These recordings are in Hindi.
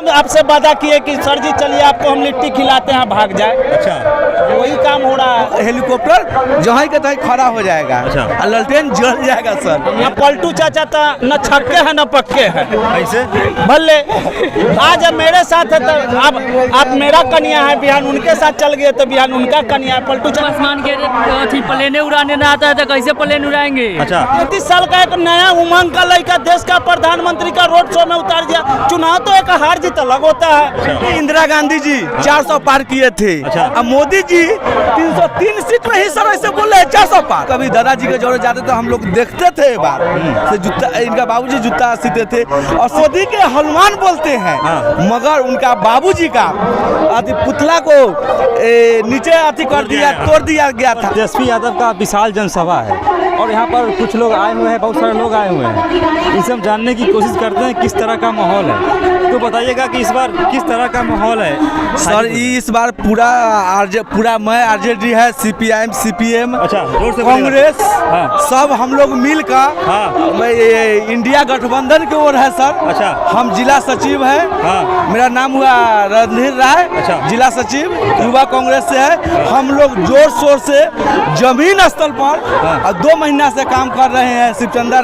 आपसे वादा किए कि सर जी चलिए आपको हम लिट्टी खिलाते हैं, भाग जाए। अच्छा, वही काम हो रहा है। हेलीकॉप्टर जहाँ के तहीं खड़ा हो जाएगा। अच्छा। और ललटेन जल जाएगा सर। ये पलटू चाचा तो न छक्के हैं न पक्के हैं। कैसे? भले आज अब मेरे साथ है तो आप मेरा कन्या है, बिहान उनके साथ चल गए तो बिहान उनका कन्या है। पलटू चाचा आसमान के प्लेने उड़ाने ना आता है तो कैसे प्लेन उड़ाएंगे? अच्छा, 33 साल का एक नया उमंग का लड़का देश का प्रधानमंत्री का रोड शो में उतार दिया। चुनाव तो एक हार जीत अलग होता है। इंदिरा गांधी जी 400 पार किए थे। अच्छा। अब मोदी जी 303 सीट में ही सर ऐसे बोल रहे हैं 400 पार। कभी दादाजी के जोड़े जाते तो हम लोग देखते थे। एक बार से जूता इनका बाबूजी जूता सीते थे और मोदी के हनुमान बोलते हैं। मगर उनका बाबूजी का पुतला को नीचे कर दिया, तोड़ दिया गया था। तेजस्वी यादव का विशाल जनसभा है और यहाँ पर कुछ लोग आए हुए हैं, बहुत सारे लोग आए हुए हैं। इनसे हम जानने की कोशिश करते हैं किस तरह का माहौल है। तो बताइएगा कि इस बार किस तरह का माहौल है सर? इस बार पूरा मैं आरजेडी है, सीपीआईएम, सीपीएम, अच्छा, जोर से कांग्रेस, हाँ। सब हम लोग मिलकर हाँ। इंडिया गठबंधन की ओर है सर। अच्छा। हम जिला सचिव है। हाँ। मेरा नाम हुआ रणधीर राय। अच्छा। जिला सचिव युवा कांग्रेस से है। हम लोग जोर शोर से जमीन स्थल पर 2 महीना से काम कर रहे हैं शिवचंद्र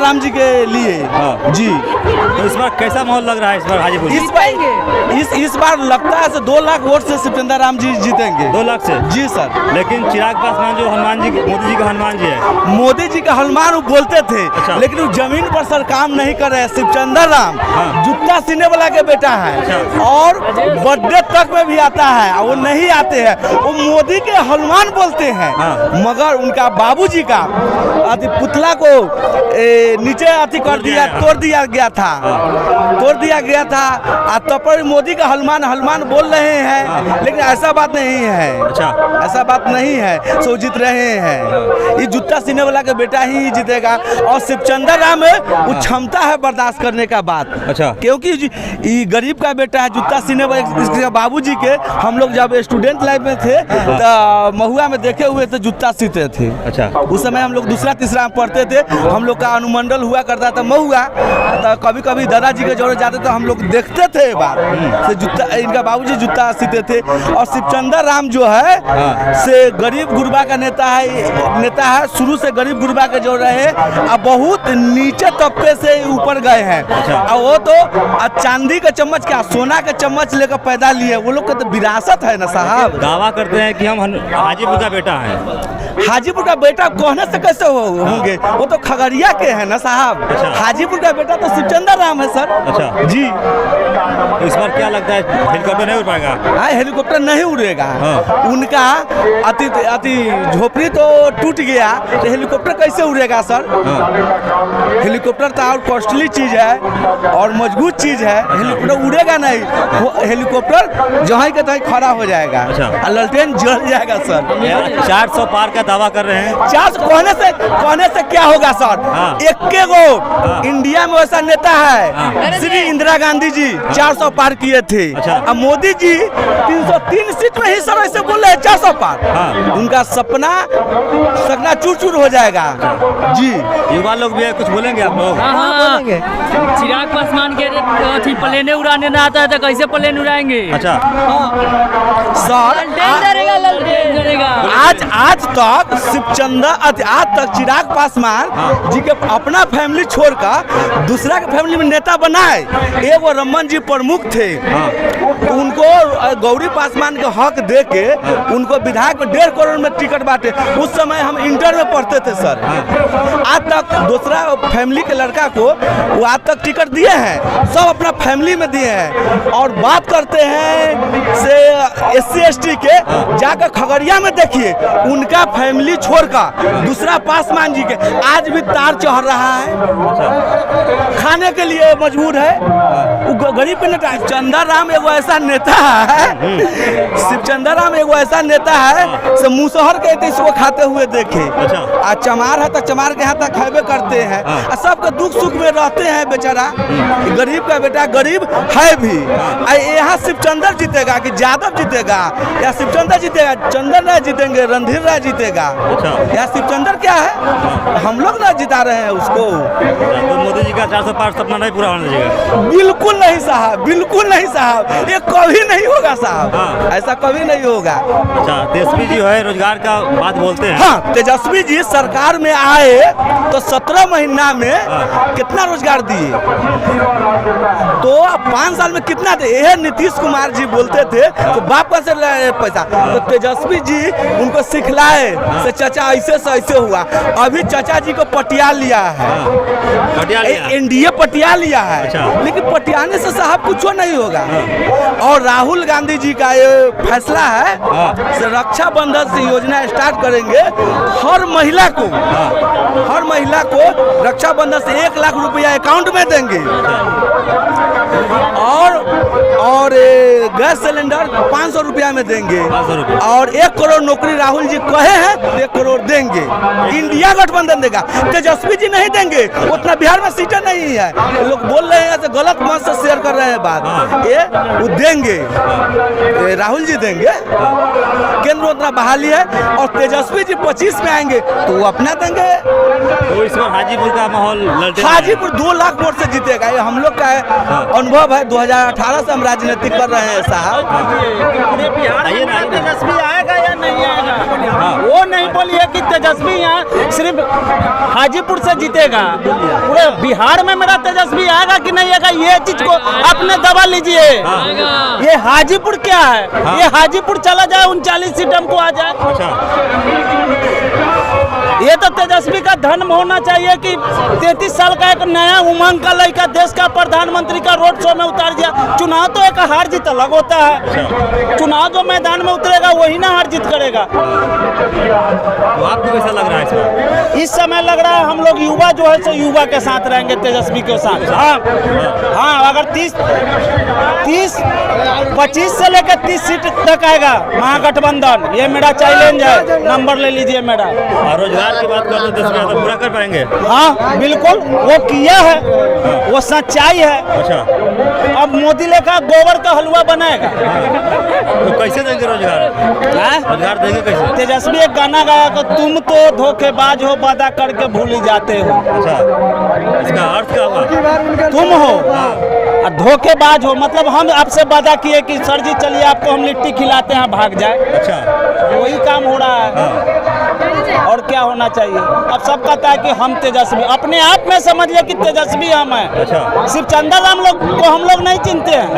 राम जी के लिए। हाँ। जी, तो इस बार कैसा माहौल लग रहा है इस बार हाजीपुर? इस बार लगता है 2 लाख वोट से शिवचंद्र राम जी जीतेंगे। 2 लाख से? जी सर। लेकिन चिराग पासवान जो मोदी जी का हनुमान जी है, मोदी जी का हनुमान वो बोलते थे। अच्छा। लेकिन वो जमीन पर सर काम नहीं कर रहे हैं। शिवचंद्र राम जूता सीने वाला के बेटा है। अच्छा। और बर्थडे तक में भी आता है, वो नहीं आते हैं। वो मोदी के हनुमान बोलते हैं। मगर उनका बाबूजी का पुतला को नीचे कर दिया, तोड़ दिया गया था। तब पर मोदी का हनुमान बोल रहे हैं। लेकिन ऐसा बात नहीं है। अच्छा, ऐसा बात नहीं है। सो जीत रहे हैं। ये जूता सीने वाला का बेटा ही जीतेगा। और शिवचंद्र राम में वो क्षमता है बर्दाश्त करने का बात। अच्छा, क्योंकि ये गरीब का बेटा है। जूता सीने वाले इसके बाबूजी के हम लोग जब स्टूडेंट लाइफ में थे तो महुआ में देखे हुए थे, जूता सीते थे। अच्छा, उस समय हम लोग दूसरा तीसरा में पढ़ते थे। हम लोग का अनुमंडल हुआ करता था महुआ। तो कभी कभी दादाजी के जोड़े जाते तो हम लोग देखते थे। एक बार से जूता इनका बाबूजी जूता सीते थे। और शिवचंद्र राम जो है से गरीब गुरबा का नेता है। शुरू से गरीब गुरबा के जो रहे अब बहुत नीचे तबके से ऊपर गए हैं। और वो तो चांदी का चम्मच क्या सोना का चम्मच लेकर पैदा लिए। वो लोग का तो विरासत है ना साहब। दावा करते हैं कि हम हाजीपुर का बेटा है। हाजीपुर का बेटा कहने से कैसे होंगे? वो तो खगड़िया के हैं ना साहब। अच्छा। हाजीपुर का बेटा तो शिवचंद्र राम है सर। अच्छा जी। तो इस बार क्या लगता है हेलीकॉप्टर नहीं उड़ पाएगा? हेलीकॉप्टर नहीं उड़ेगा। हाँ। उनका अति झोपड़ी तो टूट गया तो हेलीकॉप्टर कैसे उड़ेगा सर? हाँ। हेलीकॉप्टर तो और कॉस्टली चीज है और मजबूत चीज है। हेलीकॉप्टर उड़ेगा नहीं। हेलीकॉप्टर जहाँ के तहीं खड़ा हो जाएगा। अच्छा। और ललटेन जल जाएगा सर। 400 पार का दावा कर रहे हैं। 400 कहने से क्या होगा सर? हाँ। इक्के गो इंडिया में वैसा नेता है। श्री इंदिरा गांधी जी 400 पार किए थे। अच्छा। अब मोदी जी 303 सीट में ही सर ऐसे बोल रहे हैं 400 पार। हाँ। उनका सपना चूर हो जाएगा। जी, युवा लोग भी है, कुछ बोलेंगे आप लोग? हाँ, चिराग पासवान के प्लेने उड़ाने ना आता है तो कैसे प्लेन उड़ाएंगे? अच्छा, सर आज तक चिराग पासवान जी के अपना फैमिली छोड़कर दूसरा के फैमिली में नेता बनाए। एगो रमन जी प्रमुख थे। तो उनको गौरी पासवान के हक दे के उनको विधायक में 1.5 करोड़ में टिकट बांटे। उस समय हम इंटर में पढ़ते थे सर। आज तक दूसरा फैमिली के लड़का को वो आज तक टिकट दिए हैं। सब अपना फैमिली में दिए हैं। और बात करते हैं से SC ST के, जाकर खगड़िया में देखिए उनका फैमिली छोड़कर दूसरा पासवान जी के आज भी तार चढ़ रहा है। खाने के लिए मजबूर है। वो गरीब के नेता शिवचंद्र राम एगो ऐसा नेता है। शिवचंद्र राम एगो ऐसा नेता है से मुसहर के इसको खाते हुए देखे। आ चमार है तो चमार के यहाँ तक खाबे करते हैं। सबके दुख सुख में रहते हैं बेचारा। गरीब का बेटा गरीब है भी। यहाँ शिवचंद्र जीतेगा कि यादव जीतेगा या शिवचंद्र जीतेगा? चंद्र राय जीतेंगे, रणधीर राय जीतेगा। या शिवचंद्र क्या है? हम लोग ना जिता रहे हैं उसको। तो मोदी जी का 400 पार सपना नहीं पूरा होने देगा? बिल्कुल नहीं। नहीं साहब, बिल्कुल नहीं साहब, ये कभी नहीं होगा साहब, ऐसा कभी नहीं होगा। अच्छा, तेजस्वी जी है रोजगार का बात बोलते हैं। हाँ, तेजस्वी जी सरकार में आए तो 17 महीना में कितना रोजगार दिए, तो 5 साल में कितना दे। यह नीतीश कुमार जी बोलते थे तो बाप का से लाए पैसा, तो तेजस्वी जी उनको सिखलाए से चाचा ऐसे से ऐसे हुआ। अभी चाचा जी को पटिया लिया है, एनडीए पटिया लिया है। अच्छा। लेकिन पटियाने से साहब कुछ नहीं होगा। और राहुल गांधी जी का ये फैसला है, रक्षा बंधन से योजना स्टार्ट करेंगे। हर महिला को रक्षा बंधन से 1 लाख रुपया अकाउंट में देंगे। और गैस सिलेंडर 500 रुपया में देंगे। 500 रुपया। और 1 करोड़ नौकरी राहुल जी कहे हैं, 1 करोड़ देंगे। इंडिया गठबंधन देगा, तेजस्वी जी नहीं देंगे। उतना बिहार में सीटें नहीं है, लोग बोल रहे हैं, गलत मत से शेयर कर रहे हैं बात। ये वो देंगे, राहुल जी देंगे। केंद्र में उतना बहाली है। और तेजस्वी जी 25 में आएंगे तो वो अपना देंगे। तो इस बार हाजीपुर का माहौल ललटे हाजीपुर 2 लाख वोट से जीतेगा, ये हम लोग का अनुभव है। 2018 से हम राजनीति कर रहे हैं साहब। पूरे बिहार में तेजस्वी आएगा या नहीं आएगा, वो नहीं बोलिए कि तेजस्वी यहाँ सिर्फ हाजीपुर से जीतेगा। पूरे बिहार में मेरा तेजस्वी आएगा कि नहीं आएगा, ये चीज को अपने दबा लीजिए। ये हाजीपुर क्या है, ये हाजीपुर चला जाए 39 सीट हमको आ जाए। ये तो तेजस्वी का धर्म होना चाहिए कि 33 साल का एक नया उमंग का लड़का देश का प्रधानमंत्री का रोड शो में उतार दिया। चुनाव तो एक हार जीत अलग होता है, चुनाव जो मैदान में उतरेगा वही ना हार जीत करेगा। तो आपको कैसा लग रहा है इस बार? इस समय लग रहा है हम लोग युवा जो है सो युवा के साथ रहेंगे, तेजस्वी के साथ। हाँ, अगर 25 से लेकर 30 सीट तक आएगा महागठबंधन, ये मेरा चैलेंज है, नंबर ले लीजिए मेरा। और रोजगार की बात करते 10 तो पूरा कर पाएंगे? हाँ बिल्कुल, वो किया है, वो सच्चाई है। अच्छा, अब मोदी लेखा गोबर का हलवा बनाएगा। तो कैसे देंगे रोजगार? रोजगार देंगे कैसे? तेजस्वी एक गाना गाया कि तुम तो धोखेबाज हो, वादा करके भूल ही जाते हो। अच्छा, इसका अर्थ क्या हुआ? तुम हो और धोखेबाज हो, मतलब हम आपसे वादा किए कि सर जी चलिए आपको हम लिट्टी खिलाते हैं, भाग जाए। अच्छा, वही काम हो रहा है। और क्या होना चाहिए? अब सब कहता है कि हम तेजस्वी, अपने आप में समझ ले कि तेजस्वी हम हैं। अच्छा। सिर्फ चंद्रराम लोग को हम लोग नहीं चिनते हैं,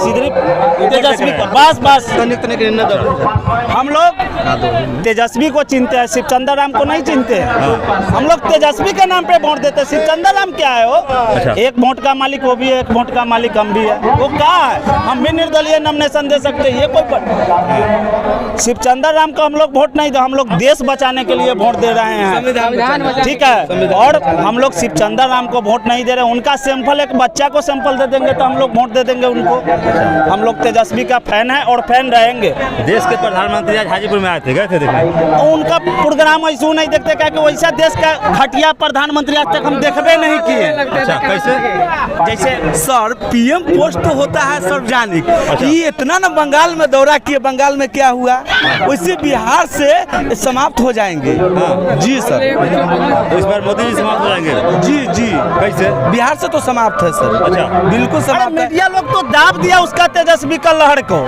सिर्फ तेजस्वी को। बस हम लोग तेजस्वी को चिनते हैं, सिर्फ चंद्रराम को नहीं चिनते हैं। हम लोग तेजस्वी के नाम पे वोट देते हैं। सिर्फ चंद्रराम क्या है? वो एक वोट का मालिक वो भी है, एक वोट का मालिक हम भी है। वो क्या है? हम भी निर्दलीय नॉमिनेशन दे सकते हैं, ये कोई सिर्फ चंद्रराम को हम लोग वोट नहीं दे, हम लोग देश बचाने के लिए वोट दे रहे हैं, ठीक है। और हम लोग सिर्फ चंद्रराम को वोट नहीं दे रहे, उनका सैंपल एक बच्चा को सैंपल दे देंगे तो हम लोग वोट दे देंगे उनको। हम लोग तेजस्वी का फैन है और फैन रहेंगे। देश के प्रधानमंत्री आज हाजीपुर में आए थे, गए थे देखने? तो उनका प्रोग्राम ऐसा नहीं देखते क्या कि वैसा देश का घटिया प्रधानमंत्री आज तक हम देखबे नहीं किए। अच्छा, कैसे? जैसे सर पीएम पोस्ट तो होता है सार्वजनिक, ये इतना ना बंगाल में दौरा किए, बंगाल में क्या हुआ, वैसे बिहार से समाप्त हो जाएंगे। जी सर। तो इस बार मोदी जी समाप्त हो जाएंगे? जी। कैसे? बिहार से तो समाप्त है सर। अच्छा, बिल्कुल समाप्त है। मीडिया लोग तो दाब दिया उसका तेजस्वी का लहर को।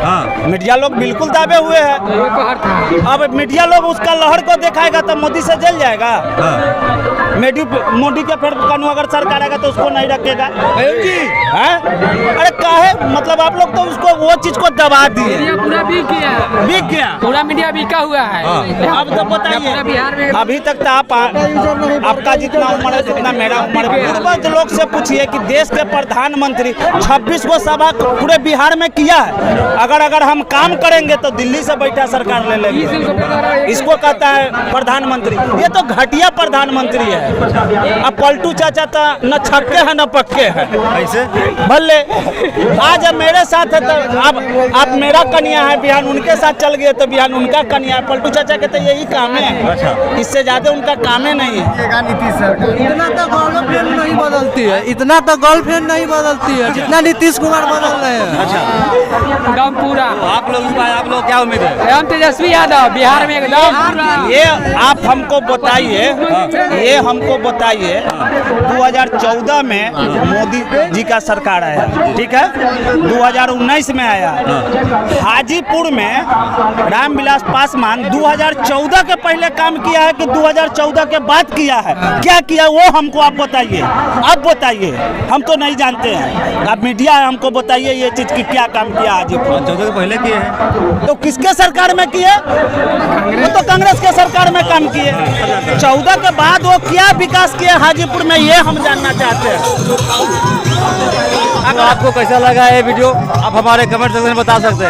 मीडिया लोग बिल्कुल दाबे हुए हैं। अब मीडिया लोग उसका लहर को दिखाएगा तो मोदी से जल जाएगा। मोदी के फिर कानून अगर सरकार आएगा तो उसको नहीं रखेगा जी। अरे काहे, मतलब आप लोग तो उसको वो चीज को दबा दिए। पूरा बिक गया, पूरा मीडिया बिका हुआ है। अब तो बताइए, अभी तक तो आपका जितना उम्र है जितना मेरा उम्र है, पूर्वज लोग से पूछिए कि देश के प्रधानमंत्री 26 को सभा पूरे बिहार में किया है। अगर हम काम करेंगे तो दिल्ली से बैठा सरकार ले लेंगे। इसको कहता है प्रधानमंत्री, ये तो घटिया प्रधानमंत्री है। अब पलटू चाचा तो न छक्के हैं न पक्के हैं। कैसे? भले आज अब मेरे साथ है तो आप मेरा कन्या है, बिहान उनके साथ चल गए तो बिहान उनका कन्या है। पलटू चाचा के तो यही काम है, इससे ज्यादा उनका काम है नहीं है। इतना तो गर्लफ्रेंड नहीं बदलती है, इतना तो गर्लफ्रेंड नहीं बदलती है जितना नीतीश कुमार बदल रहे हैं। अच्छा, एकदम पूरा। तो आप लोग क्या उम्मीद है? हम तेजस्वी यादव बिहार में एकदम। ये आप हमको बताइए, ये हमको बताइए 2014 में मोदी जी का सरकार आया, ठीक है, 2019 में आया। हाजीपुर में रामविलास पासवान 2014 के पहले काम किया है कि 2014 के बाद किया है? क्या किया वो हमको आप बताइए, आप बताइए, हम तो नहीं जानते हैं। आप मीडिया है, हमको बताइए ये चीज़ की क्या काम किया हाजीपुर। 14 के पहले किए हैं तो किसके सरकार में किए? वो तो कांग्रेस के सरकार में काम किए। 14 के बाद वो क्या विकास किए हाजीपुर में, ये हम जानना चाहते हैं। तो आपको कैसा लगा ये वीडियो आप हमारे कमेंट सेक्शन में बता सकते हैं।